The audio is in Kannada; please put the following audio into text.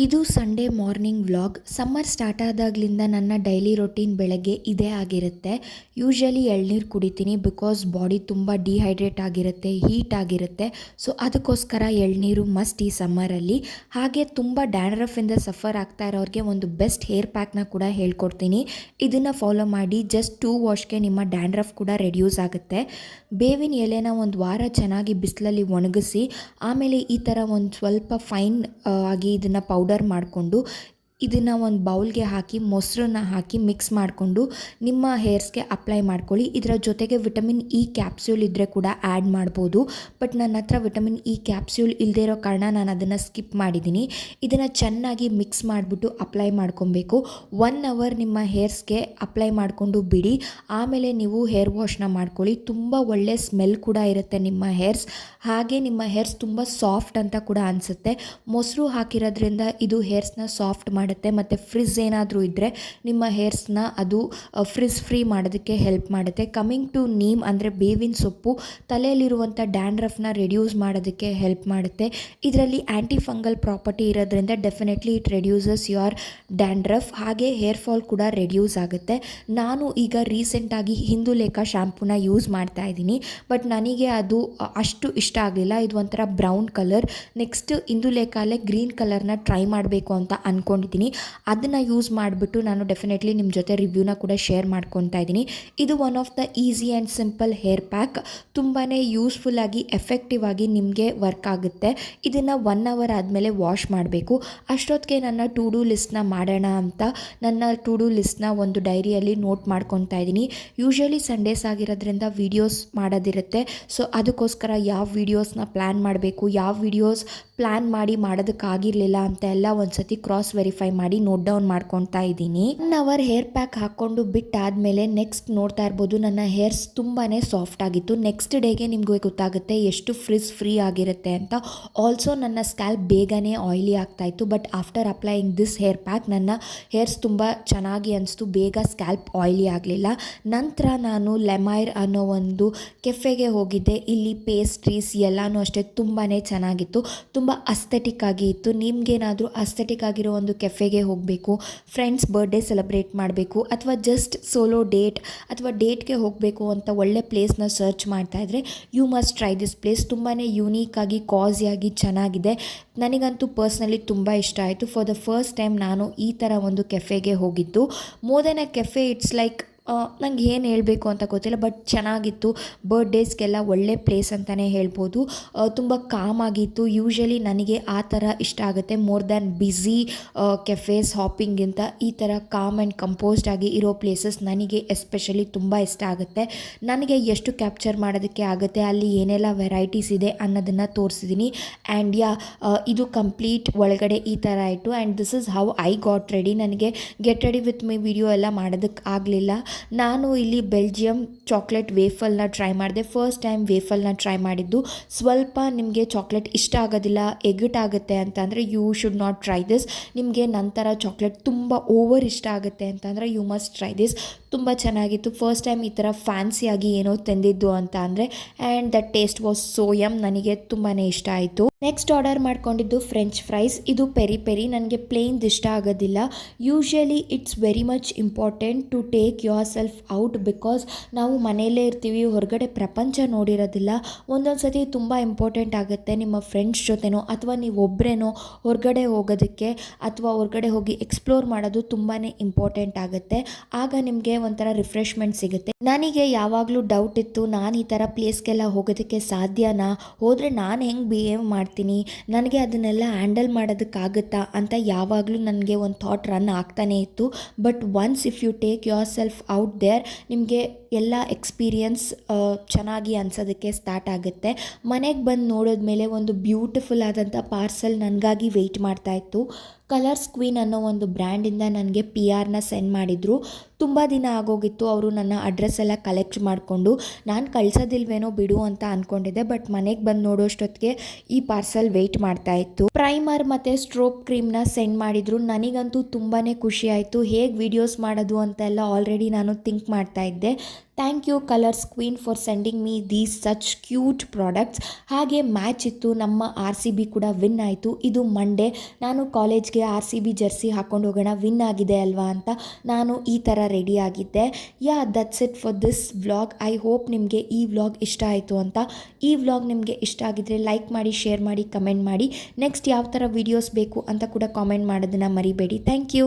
ಇದು Sunday morning vlog. Summer start ಆದಾಗಲಿಂದ ನನ್ನ ಡೈಲಿ ರೊಟೀನ್ ಬೆಳಗ್ಗೆ ಇದೇ ಆಗಿರುತ್ತೆ. ಯೂಶ್ವಲಿ ಎಳ್ನೀರು ಕುಡಿತೀನಿ ಬಿಕಾಸ್ ಬಾಡಿ ತುಂಬ ಡಿಹೈಡ್ರೇಟ್ ಆಗಿರುತ್ತೆ, ಹೀಟ್ ಆಗಿರುತ್ತೆ. ಸೊ ಅದಕ್ಕೋಸ್ಕರ ಎಳ್ನೀರು ಮಸ್ಟ್ ಈ ಸಮ್ಮರಲ್ಲಿ. ಹಾಗೆ ತುಂಬ ಡ್ಯಾಂಡ್ರಫಿಂದ ಸಫರ್ ಆಗ್ತಾ ಇರೋರಿಗೆ ಒಂದು ಬೆಸ್ಟ್ ಹೇರ್ ಪ್ಯಾಕ್ನ ಕೂಡ ಹೇಳ್ಕೊಡ್ತೀನಿ. ಇದನ್ನು ಫಾಲೋ ಮಾಡಿ ಜಸ್ಟ್ 2 ವಾಶ್ಗೆ ನಿಮ್ಮ ಡ್ಯಾಂಡ್ರಫ್ ಕೂಡ ರೆಡ್ಯೂಸ್ ಆಗುತ್ತೆ. ಬೇವಿನ ಎಲೆನ ಒಂದು ವಾರ ಚೆನ್ನಾಗಿ ಬಿಸಿಲಲ್ಲಿ ಒಣಗಿಸಿ ಆಮೇಲೆ ಈ ಥರ ಒಂದು ಸ್ವಲ್ಪ ಫೈನ್ ಆಗಿ ಇದನ್ನು ಪೌಡರ್ ಮಾಡಿಕೊಂಡು ಇದನ್ನು ಒಂದು ಬೌಲ್ಗೆ ಹಾಕಿ ಮೊಸರನ್ನ ಹಾಕಿ ಮಿಕ್ಸ್ ಮಾಡಿಕೊಂಡು ನಿಮ್ಮ ಹೇರ್ಸ್ಗೆ ಅಪ್ಲೈ ಮಾಡ್ಕೊಳ್ಳಿ. ಇದರ ಜೊತೆಗೆ ವಿಟಮಿನ್ ಇ ಕ್ಯಾಪ್ಸ್ಯೂಲ್ ಇದ್ದರೆ ಕೂಡ ಆ್ಯಡ್ ಮಾಡ್ಬೋದು. ಬಟ್ ನನ್ನ ಹತ್ರ ವಿಟಮಿನ್ ಇ ಕ್ಯಾಪ್ಸ್ಯೂಲ್ ಇಲ್ಲದೇ ಇರೋ ಕಾರಣ ನಾನು ಅದನ್ನು ಸ್ಕಿಪ್ ಮಾಡಿದ್ದೀನಿ. ಇದನ್ನು ಚೆನ್ನಾಗಿ ಮಿಕ್ಸ್ ಮಾಡಿಬಿಟ್ಟು ಅಪ್ಲೈ ಮಾಡ್ಕೊಬೇಕು. 1 ಅವರ್ ನಿಮ್ಮ ಹೇರ್ಸ್ಗೆ ಅಪ್ಲೈ ಮಾಡಿಕೊಂಡು ಬಿಡಿ. ಆಮೇಲೆ ನೀವು ಹೇರ್ ವಾಶ್ನ ಮಾಡ್ಕೊಳ್ಳಿ. ತುಂಬ ಒಳ್ಳೆ ಸ್ಮೆಲ್ ಕೂಡ ಇರುತ್ತೆ ನಿಮ್ಮ ಹೇರ್ಸ್. ಹಾಗೆ ನಿಮ್ಮ ಹೇರ್ಸ್ ತುಂಬ ಸಾಫ್ಟ್ ಅಂತ ಕೂಡ ಅನಿಸುತ್ತೆ. ಮೊಸರು ಹಾಕಿರೋದ್ರಿಂದ ಇದು ಹೇರ್ಸ್ನ ಸಾಫ್ಟ್ ಮಾಡುತ್ತೆ ಮತ್ತು ಫ್ರಿಜ್ ಏನಾದರೂ ಇದ್ದರೆ ನಿಮ್ಮ ಹೇರ್ಸ್ನ ಅದು ಫ್ರಿಜ್ ಫ್ರೀ ಮಾಡೋದಕ್ಕೆ ಹೆಲ್ಪ್ ಮಾಡುತ್ತೆ. ಕಮಿಂಗ್ ಟು ನೀಮ್ ಅಂದರೆ ಬೇವಿನ ಸೊಪ್ಪು ತಲೆಯಲ್ಲಿರುವಂಥ ಡ್ಯಾಂಡ್ರಫ್ನ ರೆಡ್ಯೂಸ್ ಮಾಡೋದಕ್ಕೆ ಹೆಲ್ಪ್ ಮಾಡುತ್ತೆ. ಇದರಲ್ಲಿ ಆ್ಯಂಟಿ ಫಂಗಲ್ ಪ್ರಾಪರ್ಟಿ ಇರೋದ್ರಿಂದ definitely it reduces your dandruff. ಹಾಗೆ ಹೇರ್ ಫಾಲ್ ಕೂಡ ರೆಡ್ಯೂಸ್ ಆಗುತ್ತೆ. ನಾನು ಈಗ ರೀಸೆಂಟಾಗಿ ಹಿಂದುಲೇಖ ಶ್ಯಾಂಪೂನ ಯೂಸ್ ಮಾಡ್ತಾ ಇದ್ದೀನಿ. ಬಟ್ ನನಗೆ ಅದು ಅಷ್ಟು ಇಷ್ಟ ಆಗಲಿಲ್ಲ. ಇದು ಒಂಥರ ಬ್ರೌನ್ ಕಲರ್. ನೆಕ್ಸ್ಟ್ ಇಂದುಲೇಖಲ್ಲೇ ಗ್ರೀನ್ ಕಲರ್ನ ಟ್ರೈ ಮಾಡಬೇಕು ಅಂತ ಅಂದ್ಕೊಂಡಿದ್ದೀನಿ. ಅದನ್ನು ಯೂಸ್ ಮಾಡಿಬಿಟ್ಟು ನಾನು ಡೆಫಿನೆಟ್ಲಿ ನಿಮ್ಮ ಜೊತೆ ರಿವ್ಯೂನ ಕೂಡ ಶೇರ್ ಮಾಡ್ಕೊತಾ ಇದ್ದೀನಿ. ಇದು one of the easy and simple hair pack. ತುಂಬಾ ಯೂಸ್ಫುಲ್ಲಾಗಿ ಎಫೆಕ್ಟಿವ್ ಆಗಿ ನಿಮಗೆ ವರ್ಕ್ ಆಗುತ್ತೆ. ಇದನ್ನು 1 ಅವರ್ ಆದಮೇಲೆ ವಾಶ್ ಮಾಡಬೇಕು. ಅಷ್ಟೊತ್ತಿಗೆ ನನ್ನ ಟು ಡೂ ಲಿಸ್ಟ್ನ ಮಾಡೋಣ ಅಂತ ನನ್ನ ಟು ಡೂ ಲಿಸ್ಟ್ನ ಒಂದು ಡೈರಿಯಲ್ಲಿ ನೋಟ್ ಮಾಡ್ಕೊತಾ ಇದ್ದೀನಿ. ಯೂಶ್ವಲಿ ಸಂಡೇಸ್ ಆಗಿರೋದ್ರಿಂದ ವೀಡಿಯೋಸ್ ಮಾಡೋದಿರುತ್ತೆ. ಸೊ ಅದಕ್ಕೋಸ್ಕರ ಯಾವ ವೀಡಿಯೋಸ್ನ ಪ್ಲ್ಯಾನ್ ಮಾಡಬೇಕು, ಯಾವ ವೀಡಿಯೋಸ್ ಪ್ಲ್ಯಾನ್ ಮಾಡಿ ಮಾಡೋದಕ್ಕಾಗಿರಲಿಲ್ಲ ಅಂತ ಎಲ್ಲ ಒಂದು ಸತಿ ಕ್ರಾಸ್ ವೆರಿಫೈ ಮಾಡಿ ನೋಟ್ ಡೌನ್ ಮಾಡ್ಕೊತಾ ಇದ್ದೀನಿ. 1 ಅವರ್ ಹೇರ್ ಪ್ಯಾಕ್ ಹಾಕ್ಕೊಂಡು ಬಿಟ್ಟಾದಮೇಲೆ ನೆಕ್ಸ್ಟ್ ನೋಡ್ತಾ ಇರ್ಬೋದು ನನ್ನ ಹೇರ್ಸ್ ತುಂಬಾ ಸಾಫ್ಟ್ ಆಗಿತ್ತು. ನೆಕ್ಸ್ಟ್ ಡೇಗೆ ನಿಮಗೆ ಗೊತ್ತಾಗುತ್ತೆ ಎಷ್ಟು ಫ್ರಿಜ್ ಫ್ರೀ ಆಗಿರುತ್ತೆ ಅಂತ. ಆಲ್ಸೋ ನನ್ನ ಸ್ಕ್ಯಾಲ್ಪ್ ಬೇಗನೆ ಆಯಿಲಿ ಆಗ್ತಾಯಿತ್ತು. But after applying this hair pack ನನ್ನ ಹೇರ್ಸ್ ತುಂಬ ಚೆನ್ನಾಗಿ ಅನಿಸ್ತು, ಬೇಗ ಸ್ಕ್ಯಾಲ್ಪ್ ಆಯಿಲಿ ಆಗಲಿಲ್ಲ. ನಂತರ ನಾನು ಲೆಮೈರ್ ಅನ್ನೋ ಒಂದು ಕೆಫೆಗೆ ಹೋಗಿದ್ದೆ. ಇಲ್ಲಿ ಪೇಸ್ಟ್ರೀಸ್ ಎಲ್ಲನೂ ಅಷ್ಟೇ ತುಂಬಾ ಚೆನ್ನಾಗಿತ್ತು, ತುಂಬ ಅಸ್ಥೆಟಿಕ್ ಆಗಿ ಇತ್ತು. ನಿಮಗೇನಾದರೂ ಅಸ್ಥೆಟಿಕ್ ಆಗಿರೋ ಒಂದು ಕೆಫೆಗೆ ಹೋಗಬೇಕು, ಫ್ರೆಂಡ್ಸ್ ಬರ್ಡೇ ಸೆಲೆಬ್ರೇಟ್ ಮಾಡಬೇಕು ಅಥವಾ ಜಸ್ಟ್ ಸೋಲೋ ಡೇಟ್ ಅಥವಾ ಡೇಟ್ಗೆ ಹೋಗಬೇಕು ಅಂತ ಒಳ್ಳೆ ಪ್ಲೇಸ್ನ ಸರ್ಚ್ ಮಾಡ್ತಾ ಇದ್ದರೆ you must try this place. ತುಂಬಾ ಯೂನೀಕಾಗಿ ಕಾಸಿಯಾಗಿ ಚೆನ್ನಾಗಿದೆ. ನನಗಂತೂ ಪರ್ಸ್ನಲಿ ತುಂಬ ಇಷ್ಟ ಆಯಿತು. ಫಾರ್ ದ ಫಸ್ಟ್ ಟೈಮ್ ನಾನು ಈ ಥರ ಒಂದು ಕೆಫೆಗೆ ಹೋಗಿದ್ದು. More than a cafe, it's like ನಂಗೆ ಏನು ಹೇಳಬೇಕು ಅಂತ ಗೊತ್ತಿಲ್ಲ, ಬಟ್ ಚೆನ್ನಾಗಿತ್ತು. ಬರ್ಡೇಸ್ಗೆಲ್ಲ ಒಳ್ಳೆ ಪ್ಲೇಸ್ ಅಂತಲೇ ಹೇಳ್ಬೋದು. ತುಂಬ ಕಾಮ್ ಆಗಿತ್ತು. ಯೂಶ್ವಲಿ ನನಗೆ ಆ ಥರ ಇಷ್ಟ ಆಗುತ್ತೆ. ಮೋರ್ ದ್ಯಾನ್ ಬ್ಯುಸಿ ಕೆಫೇಸ್ ಹಾಪಿಂಗಿಂತ ಈ ಥರ ಕಾಮ್ ಆ್ಯಂಡ್ ಕಂಪೋಸ್ಡ್ ಆಗಿ ಇರೋ ಪ್ಲೇಸಸ್ ನನಗೆ ಎಸ್ಪೆಷಲಿ ತುಂಬ ಇಷ್ಟ ಆಗುತ್ತೆ. ನನಗೆ ಎಷ್ಟು ಕ್ಯಾಪ್ಚರ್ ಮಾಡೋದಕ್ಕೆ ಆಗುತ್ತೆ, ಅಲ್ಲಿ ಏನೆಲ್ಲ ವೆರೈಟೀಸ್ ಇದೆ ಅನ್ನೋದನ್ನು ತೋರಿಸಿದ್ದೀನಿ. ಆ್ಯಂಡ್ ಇದು ಕಂಪ್ಲೀಟ್ ಒಳಗಡೆ ಈ ಥರ ಆಯಿತು. And this is how I got ready. ನನಗೆ get ready with my video ಎಲ್ಲ ಮಾಡೋದಕ್ಕೆ ಆಗಲಿಲ್ಲ. ನಾನು ಇಲ್ಲಿ ಬೆಲ್ಜಿಯಂ ಚಾಕ್ಲೇಟ್ ವೇಫಲ್ನ ಟ್ರೈ ಮಾಡಿದೆ. ಫಸ್ಟ್ ಟೈಮ್ ವೇಫಲ್ನ ಟ್ರೈ ಮಾಡಿದ್ದು. ಸ್ವಲ್ಪ ನಿಮಗೆ ಚಾಕ್ಲೇಟ್ ಇಷ್ಟ ಆಗೋದಿಲ್ಲ, ಎಗಟಾಗುತ್ತೆ ಅಂತಂದರೆ you should not try this. ನಿಮಗೆ ನಂತರ ಚಾಕ್ಲೇಟ್ ತುಂಬ ಓವರ್ ಇಷ್ಟ ಆಗುತ್ತೆ ಅಂತಂದರೆ ಯು ಮಸ್ಟ್ ಟ್ರೈ ದಿಸ್. ತುಂಬ ಚೆನ್ನಾಗಿತ್ತು. ಫಸ್ಟ್ ಟೈಮ್ ಈ ಥರ ಫ್ಯಾನ್ಸಿಯಾಗಿ ಏನೋ ತಂದಿದ್ದು ಅಂತ ಅಂದರೆ. And the taste was so yum. ನನಗೆ ತುಂಬಾ ಇಷ್ಟ ಆಯಿತು. ನೆಕ್ಸ್ಟ್ ಆರ್ಡರ್ ಮಾಡ್ಕೊಂಡಿದ್ದು ಫ್ರೆಂಚ್ ಫ್ರೈಸ್. ಇದು ಪೆರಿ ಪೆರಿ. ನನಗೆ ಪ್ಲೇನ್ದು ಇಷ್ಟ ಆಗೋದಿಲ್ಲ. Usually it's very much important to take yourself out because ನಾವು ಮನೆಯಲ್ಲೇ ಇರ್ತೀವಿ, ಹೊರಗಡೆ ಪ್ರಪಂಚ ನೋಡಿರೋದಿಲ್ಲ. ಒಂದೊಂದು ಸತಿ ತುಂಬ ಇಂಪಾರ್ಟೆಂಟ್ ಆಗುತ್ತೆ ನಿಮ್ಮ ಫ್ರೆಂಡ್ಸ್ ಜೊತೆನೋ ಅಥವಾ ನೀವು ಒಬ್ಬರೇನೋ ಹೊರಗಡೆ ಹೋಗೋದಕ್ಕೆ ಅಥವಾ ಹೊರಗಡೆ ಹೋಗಿ ಎಕ್ಸ್ಪ್ಲೋರ್ ಮಾಡೋದು ತುಂಬಾ ಇಂಪಾರ್ಟೆಂಟ್ ಆಗುತ್ತೆ. ಆಗ ನಿಮಗೆ ಒಂಥರ ರಿಫ್ರೆಶ್ಮೆಂಟ್ ಸಿಗುತ್ತೆ. ನನಗೆ ಯಾವಾಗಲೂ ಡೌಟ್ ಇತ್ತು, ನಾನು ಈ ಥರ ಪ್ಲೇಸ್ಗೆಲ್ಲ ಹೋಗೋದಕ್ಕೆ ಸಾಧ್ಯನಾ, ಹೋದರೆ ನಾನು ಹೆಂಗೆ ಬಿಹೇವ್ ಮಾಡ್ತೀನಿ, ನನಗೆ ಅದನ್ನೆಲ್ಲ ಹ್ಯಾಂಡಲ್ ಮಾಡೋದಕ್ಕಾಗುತ್ತಾ ಅಂತ ಯಾವಾಗಲೂ ನನಗೆ ಒಂದು ಥಾಟ್ ರನ್ ಆಗ್ತಾನೇ ಇತ್ತು. But once if you take yourself out there ನಿಮಗೆ ಎಲ್ಲ ಎಕ್ಸ್ಪೀರಿಯನ್ಸ್ ಚೆನ್ನಾಗಿ ಅನ್ಸೋದಕ್ಕೆ ಸ್ಟಾರ್ಟ್ ಆಗುತ್ತೆ. ಮನೆಗೆ ಬಂದು ನೋಡಿದ್ಮೇಲೆ ಒಂದು ಬ್ಯೂಟಿಫುಲ್ ಆದಂಥ ಪಾರ್ಸಲ್ ನನಗಾಗಿ ವೆಯ್ಟ್ ಮಾಡ್ತಾಯಿತ್ತು. ಕಲರ್ಸ್ ಕ್ವೀನ್ ಅನ್ನೋ ಒಂದು ಬ್ರ್ಯಾಂಡಿಂದ ನನಗೆ PR ಸೆಂಡ್ ಮಾಡಿದರು. ತುಂಬ ದಿನ ಆಗೋಗಿತ್ತು. ಅವರು ನನ್ನ ಅಡ್ರೆಸ್ ಎಲ್ಲ ಕಲೆಕ್ಟ್ ಮಾಡಿಕೊಂಡು ನಾನು ಕಳ್ಸೋದಿಲ್ವೇನೋ ಬಿಡು ಅಂತ ಅಂದ್ಕೊಂಡಿದ್ದೆ. ಬಟ್ ಮನೆಗೆ ಬಂದು ನೋಡೋಷ್ಟೊತ್ತಿಗೆ ಈ ಪಾರ್ಸಲ್ ವೆಯ್ಟ್ ಮಾಡ್ತಾಯಿತ್ತು. ಪ್ರೈಮರ್ ಮತ್ತು ಸ್ಟ್ರೋಕ್ ಕ್ರೀಮ್ನ ಸೆಂಡ್ ಮಾಡಿದರು. ನನಗಂತೂ ತುಂಬಾ ಖುಷಿ ಆಯಿತು. ಹೇಗೆ ವೀಡಿಯೋಸ್ ಮಾಡೋದು ಅಂತೆಲ್ಲ ಆಲ್ರೆಡಿ ನಾನು ಥಿಂಕ್ ಮಾಡ್ತಾಯಿದ್ದೆ. Thank you Colors Queen for sending me these such cute products. ಹಾಗೆ ಮ್ಯಾಚ್ ಇತ್ತು, ನಮ್ಮ RCB ಕೂಡ ವಿನ್ ಆಯಿತು. ಇದು ಮಂಡೇ, ನಾನು ಕಾಲೇಜ್ಗೆ RCB ಜರ್ಸಿ ಹಾಕ್ಕೊಂಡು ಹೋಗೋಣ, ವಿನ್ ಆಗಿದೆ ಅಲ್ವಾ ಅಂತ ನಾನು ಈ ಥರ ರೆಡಿ ಆಗಿದ್ದೆ. That's it for this vlog. I hope ನಿಮಗೆ ಈ ವ್ಲಾಗ್ ಇಷ್ಟ ಆಯಿತು ಅಂತ. ಈ ವ್ಲಾಗ್ ನಿಮಗೆ ಇಷ್ಟ ಆಗಿದ್ದರೆ ಲೈಕ್ ಮಾಡಿ, ಶೇರ್ ಮಾಡಿ, ಕಮೆಂಟ್ ಮಾಡಿ. ನೆಕ್ಸ್ಟ್ ಯಾವ ಥರ ವೀಡಿಯೋಸ್ ಬೇಕು ಅಂತ ಕೂಡ ಕಾಮೆಂಟ್ ಮಾಡೋದನ್ನು ಮರಿಬೇಡಿ. Thank you.